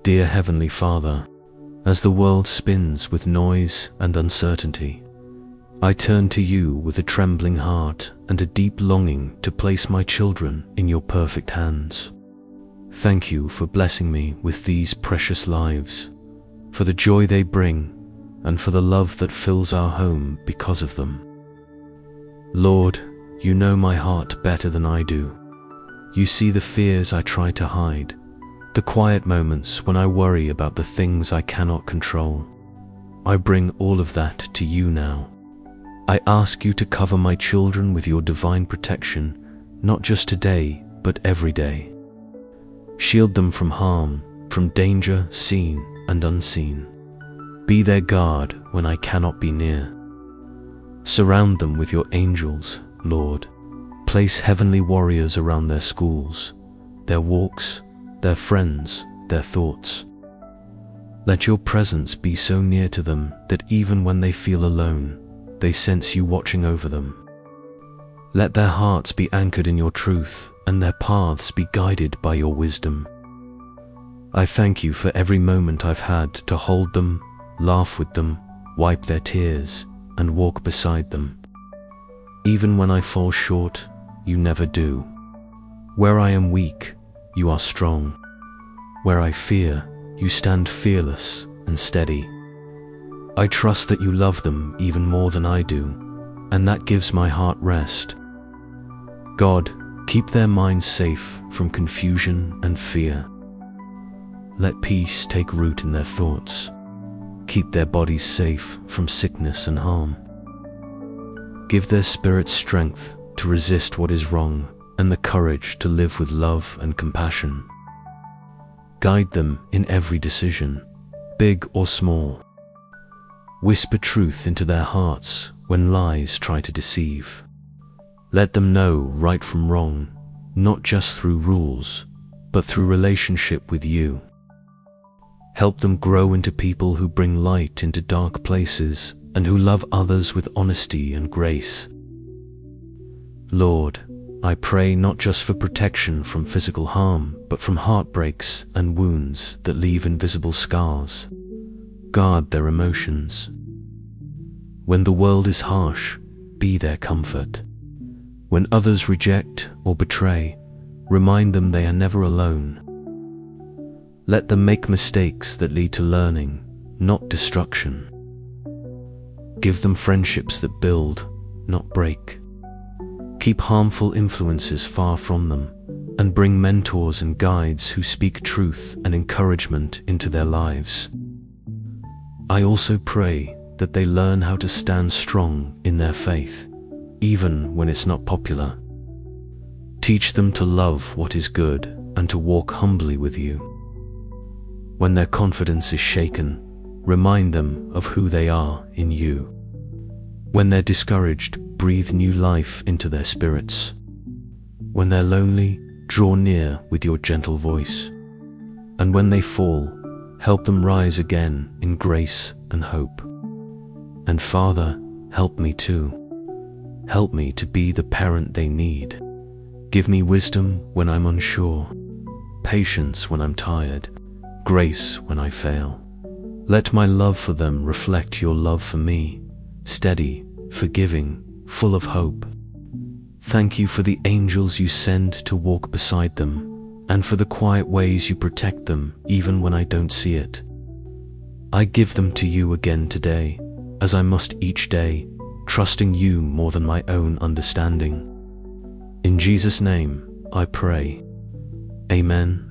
Dear Heavenly Father, as the world spins with noise and uncertainty, I turn to you with a trembling heart and a deep longing to place my children in your perfect hands. Thank you for blessing me with these precious lives, for the joy they bring, and for the love that fills our home because of them. Lord, you know my heart better than I do. You see the fears I try to hide, the quiet moments when I worry about the things I cannot control. I bring all of that to you now. I ask you to cover my children with your divine protection, not just today, but every day. Shield them from harm, from danger seen and unseen. Be their guard when I cannot be near. Surround them with your angels, Lord. Place heavenly warriors around their schools, their walks, their friends, their thoughts. Let your presence be so near to them that even when they feel alone, they sense you watching over them. Let their hearts be anchored in your truth and their paths be guided by your wisdom. I thank you for every moment I've had to hold them, laugh with them, wipe their tears, and walk beside them. Even when I fall short, you never do. Where I am weak, you are strong. Where I fear, you stand fearless and steady. I trust that you love them even more than I do, and that gives my heart rest. God, keep their minds safe from confusion and fear. Let peace take root in their thoughts. Keep their bodies safe from sickness and harm. Give their spirits strength to resist what is wrong and the courage to live with love and compassion. Guide them in every decision, big or small. Whisper truth into their hearts when lies try to deceive. Let them know right from wrong, not just through rules, but through relationship with you. Help them grow into people who bring light into dark places and who love others with honesty and grace. Lord, I pray not just for protection from physical harm, but from heartbreaks and wounds that leave invisible scars. Guard their emotions. When the world is harsh, be their comfort. When others reject or betray, remind them they are never alone. Let them make mistakes that lead to learning, not destruction. Give them friendships that build, not break. Keep harmful influences far from them, and bring mentors and guides who speak truth and encouragement into their lives. I also pray that they learn how to stand strong in their faith, even when it's not popular. Teach them to love what is good and to walk humbly with you. When their confidence is shaken, remind them of who they are in you. When they're discouraged, breathe new life into their spirits. When they're lonely, draw near with your gentle voice. And when they fall, help them rise again in grace and hope. And Father, help me too. Help me to be the parent they need. Give me wisdom when I'm unsure, patience when I'm tired, grace when I fail. Let my love for them reflect your love for me, steady, forgiving, full of hope. Thank you for the angels you send to walk beside them, and for the quiet ways you protect them even when I don't see it. I give them to you again today, as I must each day, trusting you more than my own understanding. In Jesus' name, I pray. Amen.